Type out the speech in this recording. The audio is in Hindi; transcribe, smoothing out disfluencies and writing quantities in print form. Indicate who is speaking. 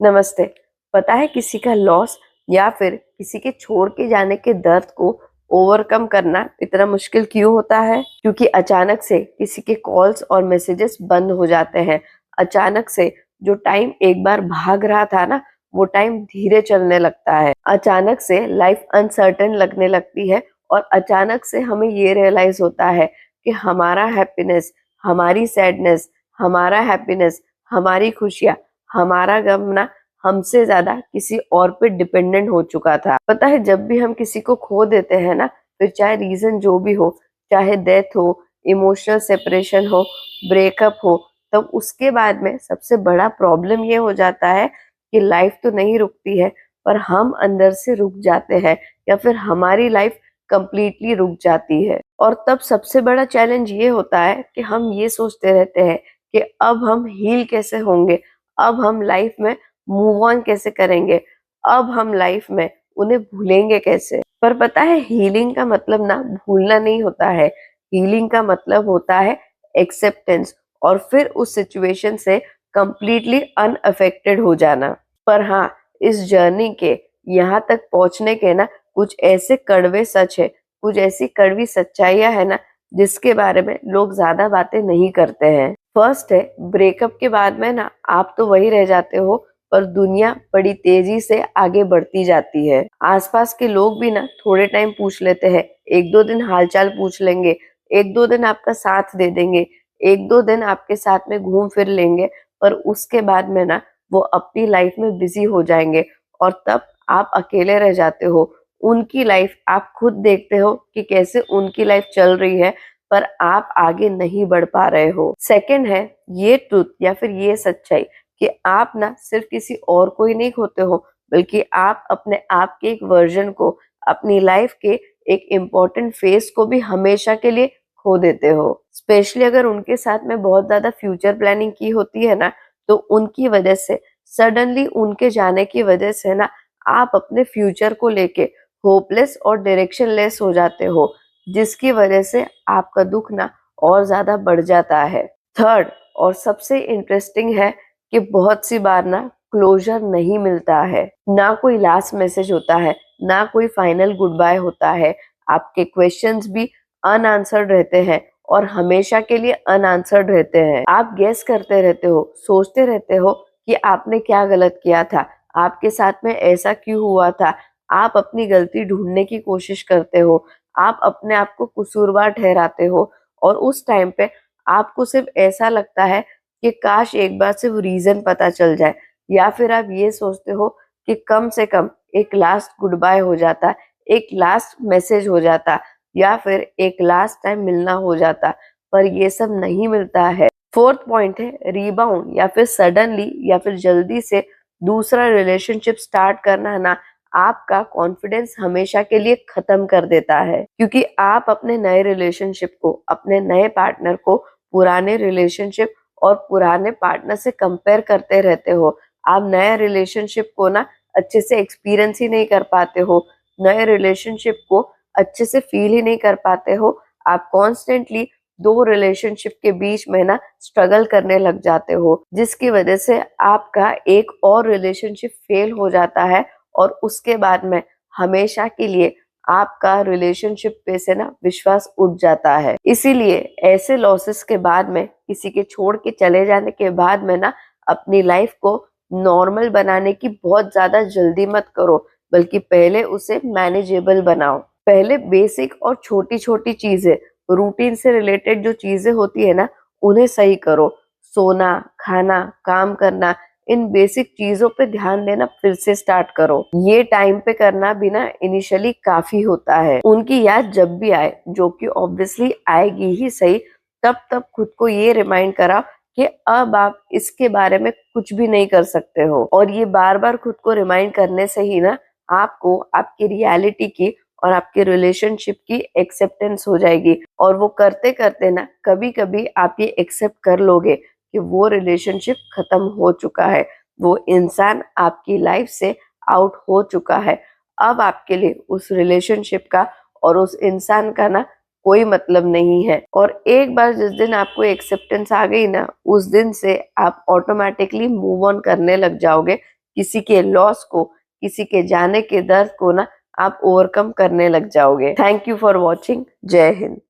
Speaker 1: नमस्ते। पता है किसी का लॉस या फिर किसी के छोड़ के जाने के दर्द को ओवरकम करना इतना मुश्किल क्यों होता है? क्योंकि अचानक से किसी के कॉल्स और मैसेजेस बंद हो जाते हैं। अचानक से जो टाइम एक बार भाग रहा था ना, वो टाइम धीरे चलने लगता है। अचानक से लाइफ अनसर्टेन लगने लगती है और अचानक से हमें ये रियलाइज होता है कि हमारा हैप्पीनेस, हमारी सैडनेस, हमारा हैप्पीनेस, हमारी खुशियाँ, हमारा गम ना हमसे ज्यादा किसी और पे डिपेंडेंट हो चुका था। पता है, जब भी हम किसी को खो देते हैं ना, फिर चाहे रीजन जो भी हो, चाहे डेथ हो, इमोशनल सेपरेशन हो, ब्रेकअप हो, तब उसके बाद में सबसे बड़ा प्रॉब्लम ये हो जाता है कि लाइफ तो नहीं रुकती है, पर हम अंदर से रुक जाते हैं या फिर हमारी लाइफ कंप्लीटली रुक जाती है। और तब सबसे बड़ा चैलेंज ये होता है कि हम ये सोचते रहते हैं कि अब हम हील कैसे होंगे, अब हम लाइफ में मूव ऑन कैसे करेंगे, अब हम लाइफ में उन्हें भूलेंगे कैसे। पर पता है, हीलिंग का मतलब ना भूलना नहीं होता है। हीलिंग का मतलब होता है एक्सेप्टेंस, और फिर उस सिचुएशन से कंप्लीटली अनअफेक्टेड हो जाना। पर हाँ, इस जर्नी के यहाँ तक पहुंचने के ना कुछ ऐसे कड़वे सच है, कुछ ऐसी कड़वी सच्चाइयां है ना, जिसके बारे में लोग ज्यादा बातें नहीं करते हैं। फर्स्ट है, ब्रेकअप के बाद में ना आप तो वही रह जाते हो, पर दुनिया बड़ी तेजी से आगे बढ़ती जाती है। आसपास के लोग भी ना थोड़े टाइम पूछ लेते हैं, एक दो दिन हालचाल पूछ लेंगे, एक दो दिन आपका साथ दे देंगे, एक दो दिन आपके साथ में घूम फिर लेंगे, पर उसके बाद में ना वो अपनी लाइफ में बिजी हो जाएंगे और तब आप अकेले रह जाते हो। उनकी लाइफ आप खुद देखते हो कि कैसे उनकी लाइफ चल रही है, पर आप आगे नहीं बढ़ पा रहे हो। सेकंड है ये ट्रुथ या फिर ये सच्चाई कि आप ना सिर्फ किसी और को ही नहीं खोते हो, बल्कि आप अपने आप के एक वर्जन को, अपनी लाइफ के एक इम्पोर्टेंट फेज को भी हमेशा के लिए खो देते हो। स्पेशली अगर उनके साथ में बहुत ज्यादा फ्यूचर प्लानिंग की होती है ना, तो उनकी वजह से, सडनली उनके जाने की वजह से ना, आप अपने फ्यूचर को लेके होपलेस और डायरेक्शनलेस हो जाते हो, जिसकी वजह से आपका दुख ना और ज्यादा बढ़ जाता है। थर्ड और सबसे इंटरेस्टिंग है कि बहुत सी बार ना क्लोजर नहीं मिलता है। ना कोई लास्ट मैसेज होता है, ना कोई फाइनल गुड बाय होता है। आपके क्वेश्चंस भी अनआंसर्ड रहते हैं और हमेशा के लिए अनआंसर्ड रहते हैं। आप गेस करते रहते हो, सोचते रहते हो कि आपने क्या गलत किया था, आपके साथ में ऐसा क्यों हुआ था। आप अपनी गलती ढूंढने की कोशिश करते हो, आप अपने आप को कसूरवार ठहराते हो, और उस टाइम पे आपको सिर्फ ऐसा लगता है कि काश एक बार सिर्फ रीजन पता चल जाए, या फिर आप ये सोचते हो कि कम से कम एक लास्ट गुड बाय हो जाता, एक लास्ट मैसेज हो जाता, या फिर एक लास्ट टाइम मिलना हो जाता, पर ये सब नहीं मिलता है। फोर्थ पॉइंट है रीबाउंड, या फिर सडनली या फिर जल्दी से दूसरा रिलेशनशिप स्टार्ट करना है ना, आपका कॉन्फिडेंस हमेशा के लिए खत्म कर देता है। क्योंकि आप अपने नए रिलेशनशिप को, अपने नए पार्टनर को पुराने रिलेशनशिप और पुराने पार्टनर से कंपेयर करते रहते हो। आप नए रिलेशनशिप को ना अच्छे से एक्सपीरियंस ही नहीं कर पाते हो, नए रिलेशनशिप को अच्छे से फील ही नहीं कर पाते हो। आप कॉन्स्टेंटली दो रिलेशनशिप के बीच में ना स्ट्रगल करने लग जाते हो, जिसकी वजह से आपका एक और रिलेशनशिप फेल हो जाता है, और उसके बाद में हमेशा के लिए आपका रिलेशनशिप पे से ना विश्वास उठ जाता है। इसीलिए ऐसे लॉसेस के बाद में, किसी के छोड़ के चले जाने के बाद में ना, अपनी लाइफ को नॉर्मल बनाने की बहुत ज्यादा जल्दी मत करो, बल्कि पहले उसे मैनेजेबल बनाओ। पहले बेसिक और छोटी छोटी चीजें, रूटीन से रिलेटेड जो चीजें होती है ना, उन्हें सही करो। सोना, खाना, काम करना, इन बेसिक चीजों पे ध्यान देना फिर से स्टार्ट करो। ये टाइम पे करना भी ना इनिशियली काफी होता है। उनकी याद जब भी आए, जो कि ऑब्वियसली आएगी ही सही, तब तब खुद को ये रिमाइंड करा कि अब आप इसके बारे में कुछ भी नहीं कर सकते हो। और ये बार बार खुद को रिमाइंड करने से ही ना आपको आपकी रियलिटी की और आपके रिलेशनशिप की एक्सेप्टेंस हो जाएगी। और वो करते करते ना कभी कभी आप ये एक्सेप्ट कर लोगे कि वो रिलेशनशिप खत्म हो चुका है, वो इंसान आपकी लाइफ से आउट हो चुका है। अब आपके लिए उस रिलेशनशिप का और उस इंसान का ना कोई मतलब नहीं है। और एक बार जिस दिन आपको एक्सेप्टेंस आ गई ना, उस दिन से आप ऑटोमेटिकली मूव ऑन करने लग जाओगे किसी के लॉस को, किसी के जाने के दर्द को ना आप ओवरकम करने लग जाओगे। Thank you for watching. जय हिंद।